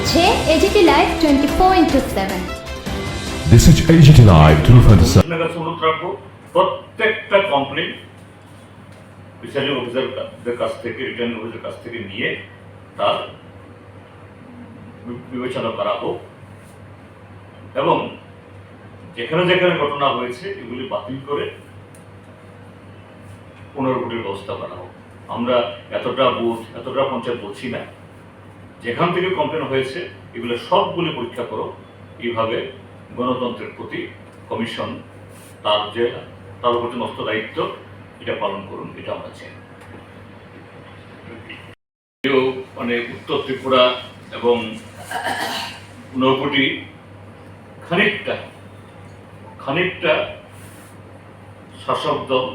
হচ্ছে AGT live 24/7। This is AGT Live 24/7. আপনার কাছে অনুরোধ রাখবো, প্রত্যেকটা কমপ্লেন প্রিসাইডিং অফিসারদের কাছ থেকে, রিটার্নিং অফিসারের কাছ থেকে নিয়ে তার বিবেচনা করা হোক এবং যেখানে যেখানে ঘটনা হয়েছে এগুলি বাতিল করে পুনর্ভোটের ব্যবস্থা করা হোক। আমরা এতটা বুথ, এতটা পঞ্চায়েত বলছি না, যেখান থেকে কমপ্লেন হয়েছে এগুলো সবগুলি পরীক্ষা করো। এইভাবে গণতন্ত্রের প্রতি কমিশন তার উপর ন্যস্ত দায়িত্ব এটা পালন করুন, এটা আমরা চাই। মানে উত্তর ত্রিপুরা এবং ঊনকোটি খানিকটা শাসক দল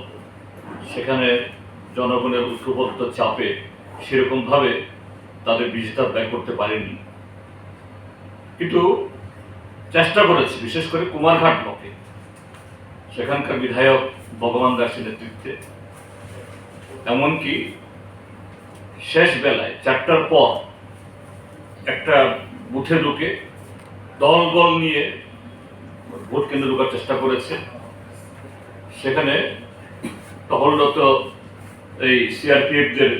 সেখানে জনগণের ঐক্যবদ্ধ চাপে সেরকমভাবে তাদের বিজেতা ব্যয় করতে পারেনি, কিন্তু চেষ্টা করেছে, বিশেষ করে কুমারঘাট ব্লকে সেখানকার বিধায়ক ভগবান দাসের নেতৃত্বে। এমনকি শেষ বেলায় 4টার পর একটা বুথে ঢুকে দল নিয়ে ভোট কেন্দ্রে ঢোকার চেষ্টা করেছে। সেখানে টহলরত এই সিআরপিএফদের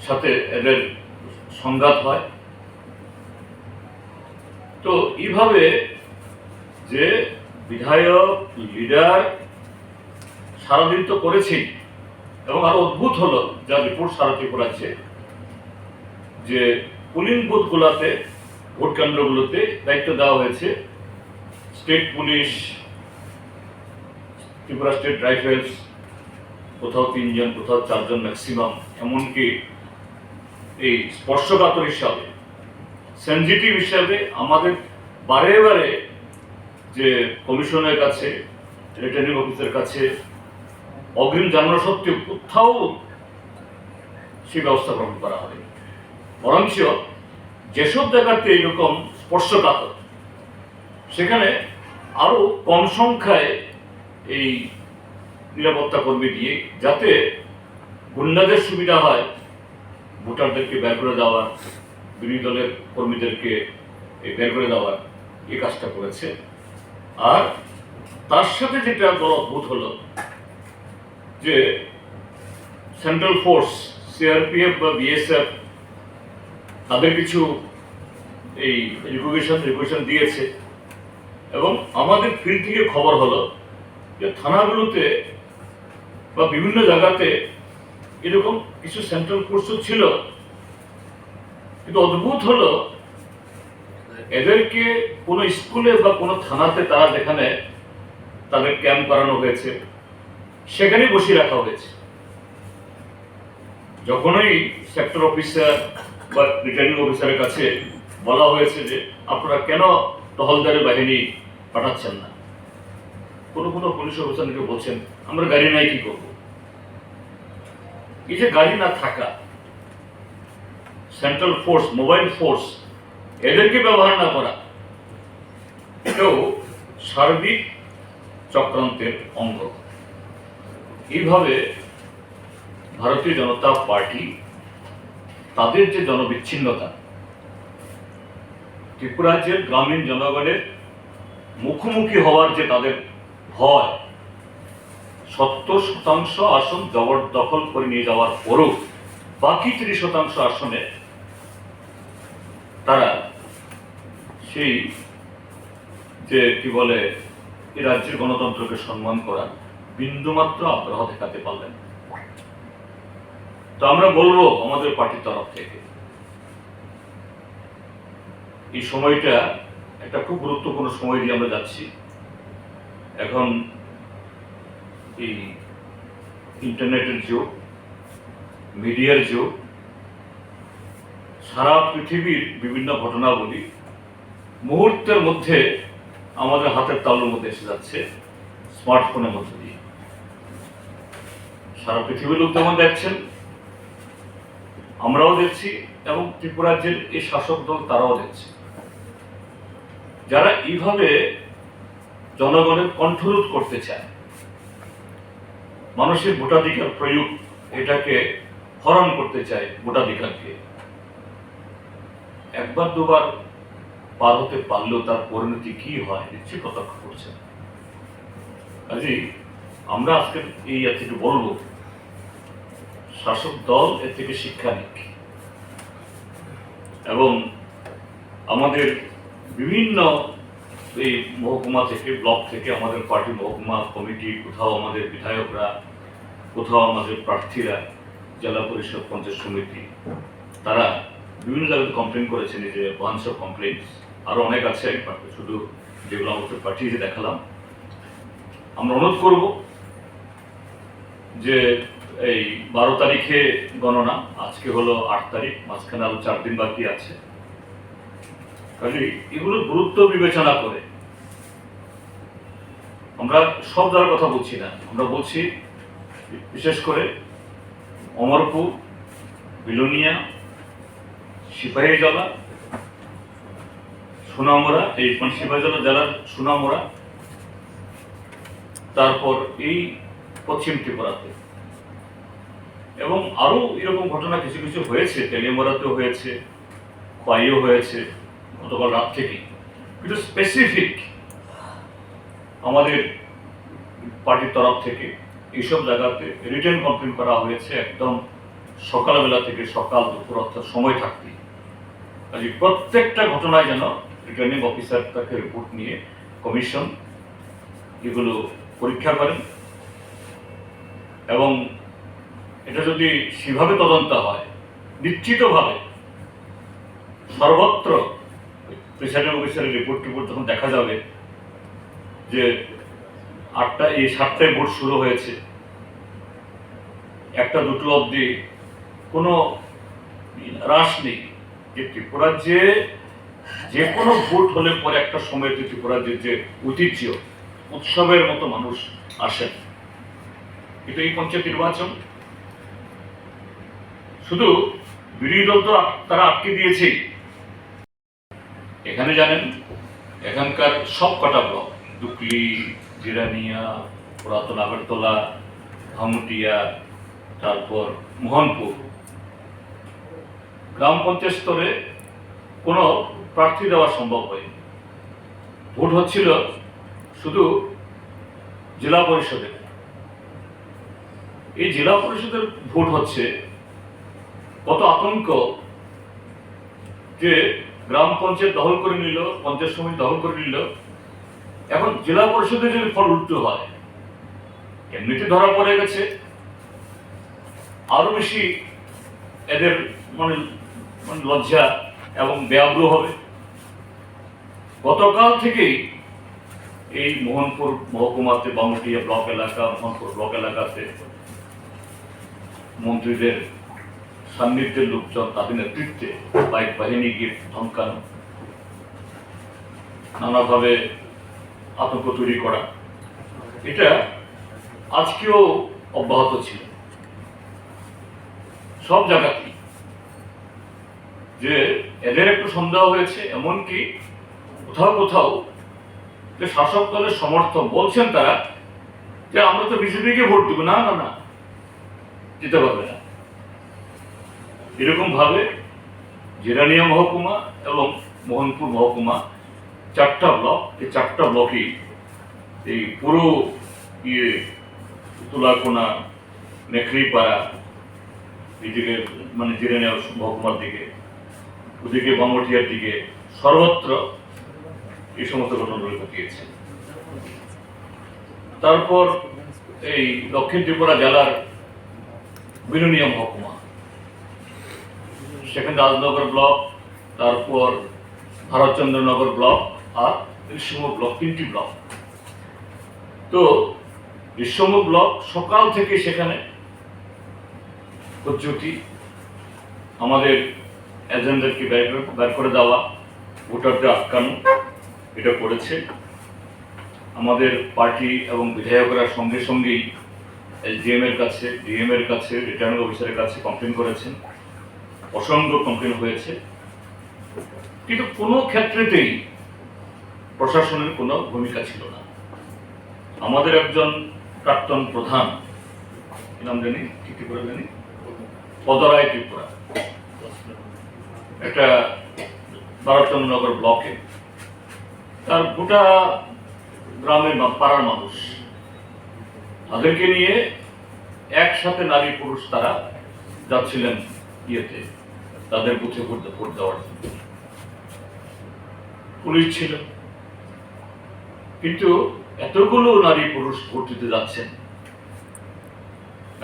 সাথে এদের সংঘাত হয়। তো এইভাবে যে বিধায়ক লিডার সারাদিন তো করেছেই, এবং আরো অদ্ভুত হলো যা রিপোর্ট সারা ত্রিপুরাচ্ছে যে পুলিং বুথগুলোতে, ভোট কেন্দ্রগুলোতে দায়িত্ব দেওয়া হয়েছে state police, Tripura state rifles, কোথাও 3 জন, কোথাও 4 জন ম্যাক্সিমাম। এমনকি এই স্পর্শকাতর হিসাবে, সেনজিটিভ হিসাবে আমাদের বারে যে কমিশনের কাছে, রিটার্নিং অফিসের কাছে অগ্রিম জানানো সত্ত্বেও কোথাও সেই ব্যবস্থা গ্রহণ করা হয়। বরঞ্চ যেসব জায়গাতে এইরকম স্পর্শকাতর সেখানে আরো কম সংখ্যায় এই নিরাপত্তা কর্মী দিয়ে, যাতে গুন্ডাদের সুবিধা হয় ভোটারদেরকে বের করে দেওয়ার, বিরোধী দলের কর্মীদেরকে বের করে দেওয়ার এই কাজটা করেছে। আর তার সাথে যেটা বড় অদ্ভুত হলো যে সেন্ট্রাল ফোর্স, সিআরপিএফ বা বিএসএফ তাদের কিছু এই রিকুয়েশন দিয়েছে, এবং আমাদের ফিল্ড থেকে খবর হলো যে থানাগুলোতে বা বিভিন্ন জায়গাতে এরকম কিছু সেন্ট্রাল ফোর্সও ছিল। কিন্তু অদ্ভুত হলো এদেরকে কোনো স্কুলে বা কোনো থানাতে তারা যেখানে তাদের ক্যাম্প করানো হয়েছে সেখানেই বসিয়ে রাখা হয়েছে। যখনই সেক্টর অফিসার বা রিটার্নিং অফিসারের কাছে বলা হয়েছে যে আপনারা কেন টহলদারি বাহিনী পাঠাচ্ছেন না, কোনো পুলিশ অফিসারকে বলছেন আমরা গাড়ি নাই, কি করবো? এই যে গাড়ি না থাকা, সেন্ট্রাল ফোর্স, মোবাইল ফোর্স এদেরকে ব্যবহার না করা, এটাও সার্বিক চক্রান্তের অঙ্গ। এইভাবে ভারতীয় জনতা পার্টি তাদের যে জনবিচ্ছিন্নতা, ত্রিপুরা রাজ্যের গ্রামীণ জনগণের মুখোমুখি হওয়ার যে তাদের ভয়, 70% আসন জবরদখল করে নিয়ে যাওয়ার পরও বাকি 30% আসনে তারা সেই যে কি বলে এই রাজ্যের গণতন্ত্রকে সম্মান করা বিন্দুমাত্র আগ্রহ দেখাতে পারলেন। তো আমরা বলবো আমাদের পার্টির তরফ থেকে এই সময়টা একটা খুব গুরুত্বপূর্ণ সময় দিয়ে আমরা যাচ্ছি। এখন এই ইন্টারনেটের যুগ, মিডিয়ার যুগ, সারা পৃথিবীর বিভিন্ন ঘটনাবলী মুহূর্তের মধ্যে আমাদের হাতের তালুর মধ্যে এসে যাচ্ছে স্মার্টফোনের মধ্যে দিয়ে। সারা পৃথিবীর লোক যেমন দেখছেন, আমরাও দেখছি, এবং ত্রিপুরা রাজ্যের এই শাসক দল তারাও দেখছে। যারা এইভাবে জনগণের কণ্ঠরোধ করতে চায়, মানুষের ভোটাধিকার প্রয়োগ এটাকে হরণ করতে চায়, ভোটাধিকারকে একবার দুবার পার হতে পারলেও তার পরিণতি কি হয় নিশ্চয়ই প্রত্যক্ষ করছে। কাজেই আমরা আজকে এই থেকে বলবো, শাসক দল এর থেকে শিক্ষা নিক এবং আমাদের বিভিন্ন এই মহকুমা থেকে, ব্লক থেকে, আমাদের পার্টি মহকুমা কমিটি, কোথাও আমাদের বিধায়করা, কোথাও আমাদের প্রার্থীরা, জেলা পরিষদ, পঞ্চায়েত সমিতি, তারা বিভিন্ন জায়গায় কমপ্লেন করেছেন। এই যে বাঞ্চ অফ কমপ্লেন আরো অনেক আছে, শুধু যেগুলো আমাদের পাঠিয়ে দেখালাম। আমরা অনুরোধ করব যে এই 12 তারিখে গণনা, আজকে হলো 8 তারিখ, মাঝখানে আরো 4 দিন বাকি আছে। কাজে এগুলো গুরুত্ব বিবেচনা করে আমরা সব জায়গার কথা বলছি না, আমরা বলছি বিশেষ করে অমরপুর, বিলোনিয়া, সিপাহীজলা, সোনামুড়া, এই সিপাহীজলা জেলার সোনামুড়া, তারপর এই পশ্চিম ত্রিপুরাতে, এবং আরো এরকম ঘটনা কিছু কিছু হয়েছে, তেলিয়ামুড়াতেও হয়েছে, খোয়াইও হয়েছে গতকাল রাত থেকে। কিন্তু স্পেসিফিক আমাদের পার্টির তরফ থেকে এইসব জায়গাতে রিটেন কমপ্লেন করা হয়েছে একদম সকালবেলা থেকে সকাল দুপুর অর্থাৎ সময় থাকতে। কাজে প্রত্যেকটা ঘটনায় যেন রিটার্নিং অফিসার তাকে রিপোর্ট নিয়ে কমিশন এগুলো পরীক্ষা করেন, এবং এটা যদি সেভাবে তদন্ত হয়, নিশ্চিতভাবে সর্বত্র প্রিসাইডিং অফিসারের রিপোর্ট যখন দেখা যাবে যে 7টায় ভোট শুরু হয়েছে, 1টা-2টো অবধি কোনো হ্রাস নেই, যে ত্রিপুরার যে কোনো ভোট হলে পরে একটা সময় ত্রিপুরার যে ঐতিহ্য, উৎসবের মতো মানুষ আসেন। কিন্তু এই পঞ্চায়েত নির্বাচন শুধু বিরোধী দল তো তারা আটকে দিয়েছে। এখানে জানেন এখানকার সব কটা ব্লক, দুকলি, জিরানিয়া, পুরাতন আগরতলা, ভামুটিয়া, তারপর মোহনপুর, গ্রাম পঞ্চায়েত স্তরে কোনো প্রার্থী দেওয়া সম্ভব হয়নি। ভোট হচ্ছিল শুধু জেলা পরিষদের। এই জেলা পরিষদের ভোট হচ্ছে কত আতঙ্ক, যে গ্রাম পঞ্চায়েত দখল করে নিল, পঞ্চায়েত সমিতি দখল করে নিল। এখন জেলা পরিষদে যদি ফল উল্টো হয়, এমনিতে ধরা পড়ে গেছে, আরো বেশি এদের মানে লজ্জা এবং ব্যাগ্র হবে। গতকাল থেকেই এই মোহনপুর মহকুমাতে, বামুটিয়া ব্লক এলাকা, মোহনপুর ব্লক এলাকাতে মন্ত্রীদের সান্নিধ্যের লোকজন, তাদের নেতৃত্বে বাইক বাহিনী গিয়ে ধমকানো, নানাভাবে আতঙ্ক তৈরি করা, এটা আজকেও অব্যাহত ছিল সব জায়গাতেই। যে এদের একটু সন্দেহ হয়েছে, এমনকি কোথাও কোথাও যে শাসক দলের সমর্থক বলছেন তারা যে আমরা তো বিজেপিকে ভোট দেবো, না না না, দিতে পারবে না। এরকম ভাবে জিরানিয়া মহকুমা এবং মোহনপুর মহকুমা 4টা ব্লক, এই 4টা ব্লকই এই পুরো তুলাকোনা, মেখলিপাড়া, এদিকে মানে জিরানিয়া মহকুমার দিকে, ওদিকে বামুটিয়ার দিকে, সর্বত্র এই সমস্ত ঘটনাগুলো ঘটিয়েছে। তারপর এই দক্ষিণ ত্রিপুরা জেলার বিলোনিয়া মহকুমা, সেখানে রাজনগর ব্লক, তারপর ভারতচন্দ্রনগর ব্লক আর ঋষ্যম ব্লক, 3টি ব্লক। তো ঋষ্যম ব্লক সকাল থেকে সেখানে পদ্ধতি আমাদের এজেন্টদেরকে বের করে দেওয়া, ভোটারদের আটকানো, এটা করেছে। আমাদের পার্টি এবং বিধায়করা সঙ্গে সঙ্গেই এসডিএম এর কাছে, ডিএম এর কাছে, রিটার্নিং অফিসারের কাছে কমপ্লেন করেছেন। অসংখ্য কমপ্লেন হয়েছে, কিন্তু কোনো ক্ষেত্রেতেই প্রশাসনের কোনো ভূমিকা ছিল না। আমাদের একজন প্রাক্তন প্রধান, নাম জানি কি ত্রিপুরা জানি, পদরায় ত্রিপুরা, একটা ভারতচন্দ্রনগর ব্লকে তার গোটা গ্রামের পাড়ার মানুষ তাদেরকে নিয়ে একসাথে নারী পুরুষ তারা যাচ্ছিলেন ইয়েতে তাদের বুথে ভোট দেওয়ার জন্য। পুলিশ ছিল, কিন্তু এতগুলো নারী পুরুষ ভোট দিতে যাচ্ছেন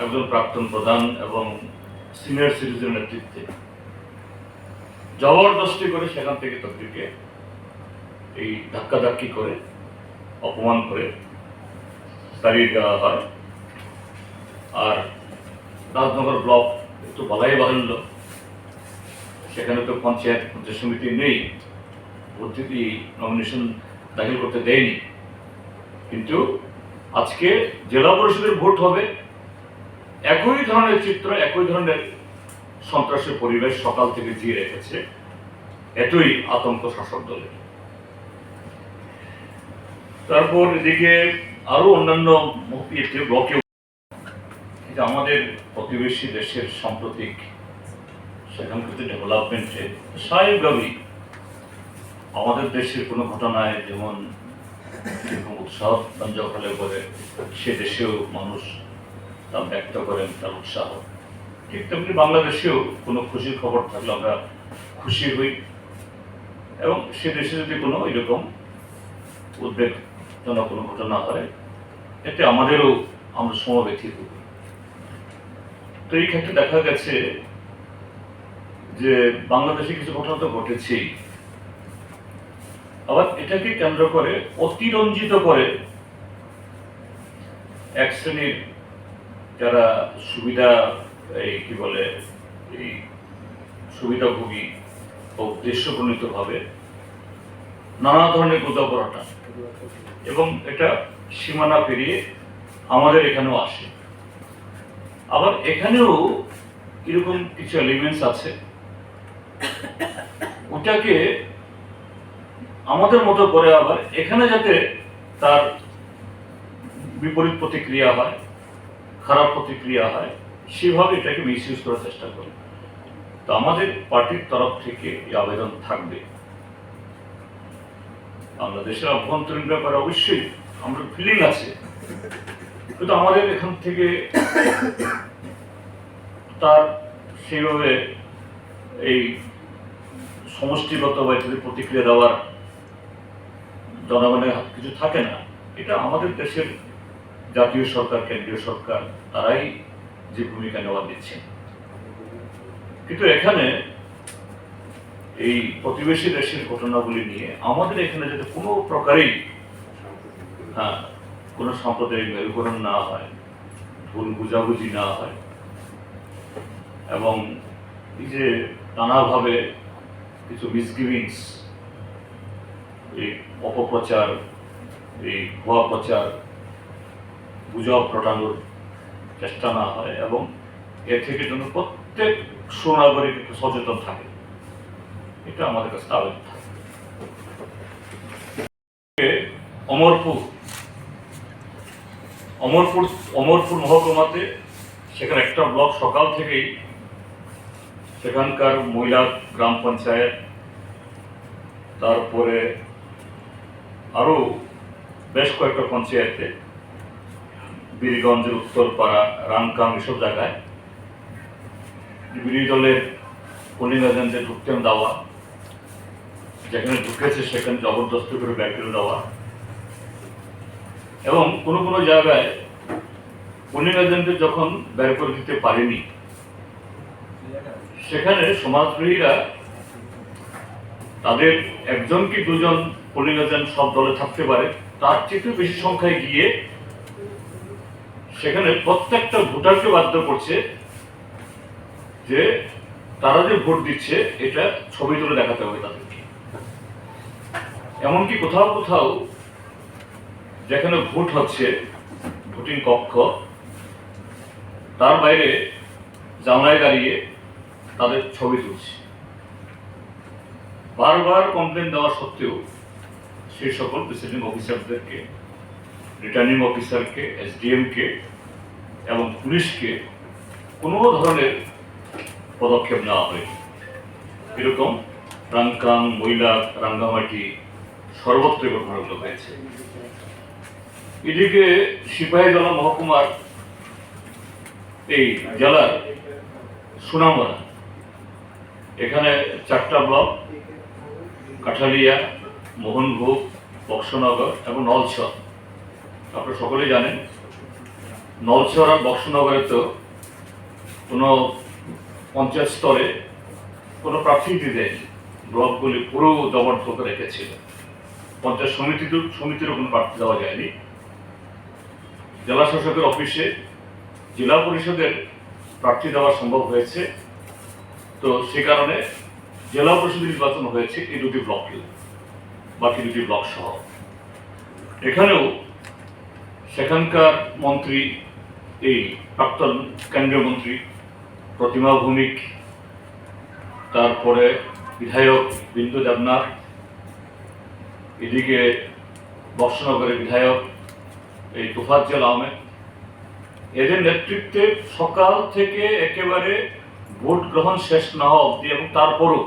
একজন প্রাক্তন প্রধান এবং সিনিয়র সিটিজেন নেতৃত্বে জবরদস্তি করে সেখান থেকে তাদেরকে এই ধাক্কাধাক্কি করে অপমান করে তাড়িয়ে দেওয়া হয়। আর রাজনগর ব্লক একটু বলাই বাহুল্য, সেখানে তো পঞ্চায়েত সমিতি নেই, ভর্তি নমিনেশন দাখিল করতে দেয়নি, কিন্তু আজকে জেলা পরিষদের ভোট হবে, একই ধরনের চিত্র, একই ধরনের সন্ত্রাসের পরিবেশ সকাল থেকে জিয়ে রেখেছে, এতই আতঙ্ক শাসক দলের। তারপর এদিকে আরো অন্যান্য ব্লকে আমাদের প্রতিবেশী দেশের সাম্প্রতিক সেখানকার ডেভেলপমেন্টে স্বাভাবিকভাবেই আমাদের দেশের কোনো ঘটনায় যেমন উৎসাহ সঞ্চার হলে পরে সে দেশেও মানুষ তা ব্যক্ত করেন তার উৎসাহ, ঠিক তেমনি বাংলাদেশেও কোনো খুশির খবর থাকলে আমরা খুশি হই, এবং সে দেশে যদি কোনো এরকম উদ্বেগজনক কোনো ঘটনা হয় এতে আমাদেরও আমরা সমব্যথিত হই। তো এই ক্ষেত্রে দেখা গেছে যে বাংলাদেশে কিছু ঘটনা তো ঘটেছেই, আবার এটাকে কেন্দ্র করে অতিরঞ্জিত করে এক শ্রেণীর যারা সুবিধা এই কি বলে এই সুবিধাভোগী ও উদ্দেশ্যপ্রণীত ভাবে নানা ধরনের গোদাপড়াটা, এবং এটা সীমানা পেরিয়ে আমাদের এখানেও আসে। আবার এখানেও এরকম কিছু এলিমেন্টস আছে, ওটাকে আমাদের মতো করে আবার এখানে যাতে তার বিপরীত প্রতিক্রিয়া হয়, খারাপ প্রতিক্রিয়া হয়, সেভাবে এটাকে মিসইউজ করার চেষ্টা করে। তো আমাদের পার্টির তরফ থেকে এই আবেদন থাকবে। বাংলাদেশের অভ্যন্তরীণ ব্যাপারে অবশ্যই আমরা ফিলিং আছে, কিন্তু আমাদের এখান থেকে তার সেইভাবে এই সমষ্টিগত বা প্রতিক্রিয়া দেওয়ার জনগণের কিছু থাকে না। এটা আমাদের দেশের জাতীয় সরকার, কেন্দ্রীয় সরকার তারাই যে ভূমিকা নেওয়া দিচ্ছেন, কিন্তু এখানে এই প্রতিবেশী দেশের ঘটনাগুলি নিয়ে আমাদের এখানে যাতে কোনো প্রকারেই কোনো সাম্প্রদায়িক মেরুকরণ না হয়, ভুল বুঝাবুঝি না হয়, এবং এই যে নানাভাবে কিছু মিসগিভিংস, এই অপপ্রচার, এই ভুয়া প্রচার, গুজব রটানোর চেষ্টা না হয়, এবং এর থেকে যেন প্রত্যেক সুনাগরিক একটু সচেতন থাকে, এটা আমাদের কাছে আবেদন থাকে। অমরপুর মহকুমাতে সেখানে একটা ব্লক সকাল থেকেই সেখানকার মহিলা গ্রাম পঞ্চায়েত, তারপরে আরো বেশ কয়েকটা পঞ্চায়েতে, বীরগঞ্জের উত্তরপাড়া, রামকাম, এসব জায়গায় বিরোধী দলের পোলিং এজেন্টদের ঢুকতে দেওয়া, যেখানে ঢুকেছে সেখানে জবরদস্তি করে ব্যাগ ফেলে দেওয়া, এবং কোনো কোনো জায়গায় পোলিং এজেন্টদের যখন বের করে দিতে পারেনি সেখানে সমাজবিরোধীরা তাদের একজন কি দুজন পোলিং এজেন্ট সব দলে থাকতে পারে, তার চেয়ে বেশি সংখ্যায় গিয়ে সেখানে প্রত্যেকটা ভোটারকে বাধ্য করছে যে তারা যে ভোট দিচ্ছে এটা ছবি তুলে দেখাতে হবে তাদেরকে। এমনকি কোথাও কোথাও যেখানে ভোট হচ্ছে, ভোটিং কক্ষ, তার বাইরে জানলায় দাঁড়িয়ে তাদের ছবি তুলছে। বারবার কমপ্লেন দেওয়া সত্ত্বেও সেই সকল প্রিসাইডিং অফিসারদেরকে, রিটার্নিং অফিসারকে, এসডিএমকে এবং পুলিশকে কোনো ধরনের পদক্ষেপ নেওয়া হয়নি। এরকম রাংকাং, মৈলাক, রাঙ্গামাটি সর্বত্র ঘটনাগুলো হয়েছে। এদিকে সিপাহীজলা মহকুমার এই জেলার সোনামুড়া, এখানে 4টা ব্লক, কাঠালিয়া, মোহনভোগ, বক্সনগর এবং নলছর। আপনারা সকলেই জানেন নলছর আর বক্সনগরে তো কোনো পঞ্চায়েত স্তরে কোনো প্রার্থী দিতে দেয়নি, ব্লকগুলি পুরো জবরদখল রেখেছিল। পঞ্চায়েত সমিতিরও কোনো প্রার্থী দেওয়া যায়নি। জেলা শাসকের অফিসে জেলা পরিষদের প্রার্থী দেওয়া সম্ভব হয়েছে, তো সে কারণে জেলা পরিষদ নির্বাচন হয়েছে এই 2টি ব্লকে, বাকি 2টি ব্লক সহ। এখানেও সেখানকার মন্ত্রী, এই প্রাক্তন কেন্দ্রীয় মন্ত্রী প্রতিমা ভৌমিক, তারপরে বিধায়ক বিন্দু দেবনাথ, এদিকে বক্সনগরের বিধায়ক এই তোফাজ্জল আহমেদ, এদের নেতৃত্বে সকাল থেকে একেবারে ভোট গ্রহণ শেষ না হওয়া অবধি, এবং তারপরও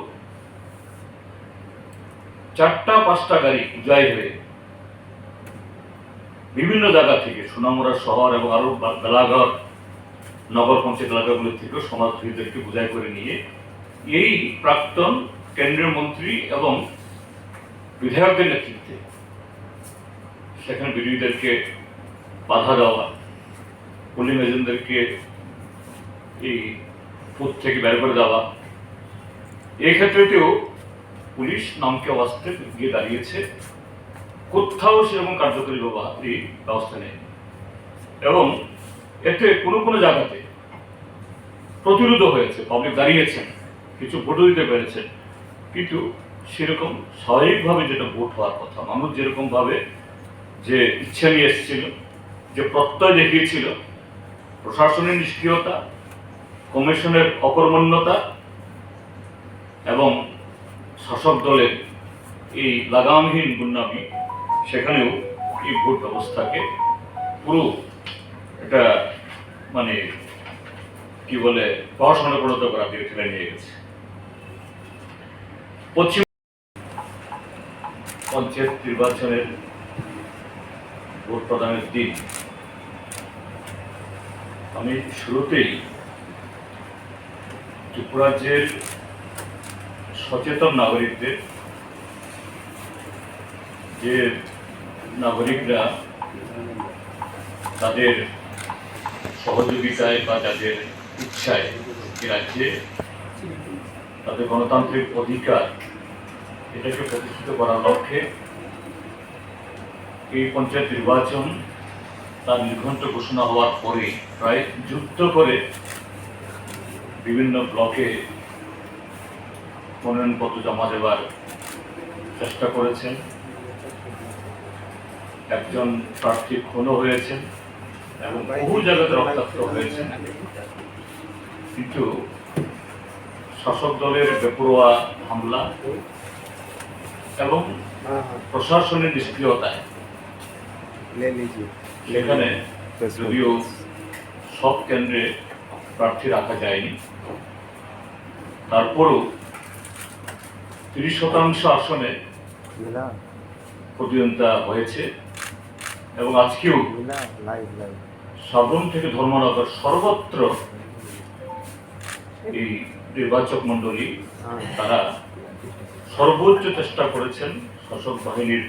4টা-5টা গাড়ি জয় হয়ে বিভিন্ন জায়গা থেকে সোনামুড়া শহর এবং আরো বেলাঘর, নগর পঞ্চায়েত এলাকাগুলো থেকেও সমাজসেবীদেরকে বোঝাই করে নিয়ে এই প্রাক্তন কেন্দ্রীয় মন্ত্রী এবং বিধায়কদের নেতৃত্বে সেখানে বিরোধীদেরকে বাধা দেওয়া, পোলিং এজেন্টদেরকে এই বুথ থেকে বের করে দেওয়া, এই ক্ষেত্রেতেও পুলিশ নামকে অবস্থা গিয়ে দাঁড়িয়েছে, কোথাও সেরকম কার্যকরী ব্যবস্থা নেই। এবং এতে কোনো কোনো জায়গাতে প্রতিরোধ হয়েছে, পাবলিক দাঁড়িয়েছেন, কিছু ভোটও দিতে পেরেছেন, কিন্তু সেরকম স্বাভাবিকভাবে যেটা ভোট হওয়ার কথা, মানুষ যেরকম ভাবে যে ইচ্ছা নিয়ে এসেছিল, যে প্রত্যয় দেখিয়েছিল, প্রশাসনের নিষ্ক্রিয়তা, কমিশনের অকর্মণ্যতা এবং শাসক দলের এই লাগামহীন গুন্ডামি, সেখানেও এই ভোট ব্যবস্থাকে পুরো এটা মানে কি বলে প্রহসনে পরিণত করার দিকে ঠেলে নিয়ে গেছে। পশ্চিম পঞ্চায়েত নির্বাচনের ভোট প্রদানের দিন আমি শুরুতেই ত্রিপুরাজ্যের সচেতন নাগরিকদের, যে নাগরিকরা তাদের সহযোগিতায় বা যাদের ইচ্ছায় এ রাজ্যে তাদের গণতান্ত্রিক অধিকার এটাকে প্রতিষ্ঠিত করার লক্ষ্যে এই পঞ্চায়েত নির্বাচন তার নির্ঘণ্ট ঘোষণা হওয়ার পরে প্রায় যুদ্ধ করে বিভিন্ন ব্লকে মনোনয়নপত্র জমা দেওয়ার চেষ্টা করেছেন। একজন প্রার্থী খুনও হয়েছেন এবং বহু জায়গাতে রক্তাক্ত হয়েছেন, কিন্তু শাসক দলের বেপরোয়া হামলা এবং প্রশাসনের নিষ্ক্রিয়তায় সেখানে যদিও সব কেন্দ্রে প্রার্থী রাখা যায়নি, তারপরও 30% আসনে প্রতিদ্বন্দ্বিতা হয়েছে। এবং আজকেও সাবরুম থেকে ধর্মনগর সর্বত্র এই নির্বাচক মন্ডলী তারা সর্বোচ্চ চেষ্টা করেছেন শাসক বাহিনীর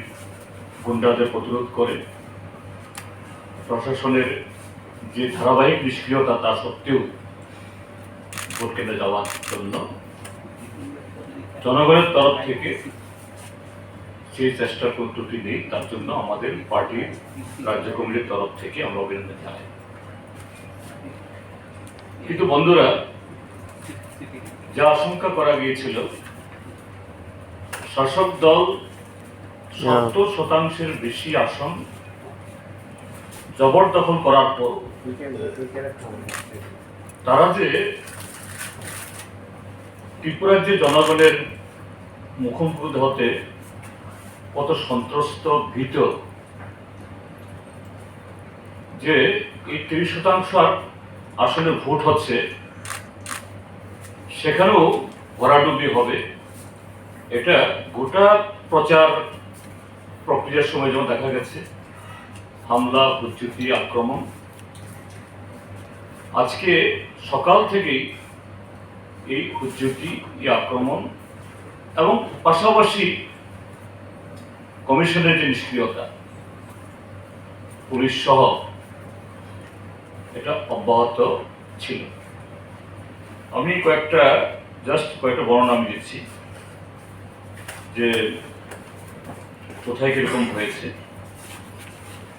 গুন্ডাদের প্রতিরোধ করে, প্রশাসনের যে ধারাবাহিক নিষ্ক্রিয়তা তা সত্ত্বেও ভোট কেন্দ্রে যাওয়ার জন্য জনগণের তরফ থেকে সেই চেষ্টার কোনো ত্রুটি নেই। তার জন্য আমাদের পার্টির রাজ্য কমিটির তরফ থেকে আমরা অভিনন্দন জানাই। কিন্তু বন্ধুরা, যা আশঙ্কা করা গিয়েছিল, শাসক দল 70% বেশি আসন জবরদখল করার পর তারা যে ত্রিপুরার যে জনগণের মুখোমুখি হতে কত সন্ত্রস্ত ভীত, যে এই 30% আসলে ভোট হচ্ছে, সেখানেও ভরাডুবি হবে এটা গোটা প্রচার প্রক্রিয়ার সময় যেমন দেখা গেছে হামলা, হুজ্জুতি, আক্রমণ। আজকে সকাল থেকেই এই হুজ্জুতি, এই আক্রমণ এবং পাশাপাশি কমিশনের যে নিষ্ক্রিয়তা, পুলিশ সহ, এটা অব্যাহত ছিল। আমি কয়েকটা বর্ণনা আমি দিচ্ছি যে কোথায় কিরকম হয়েছে।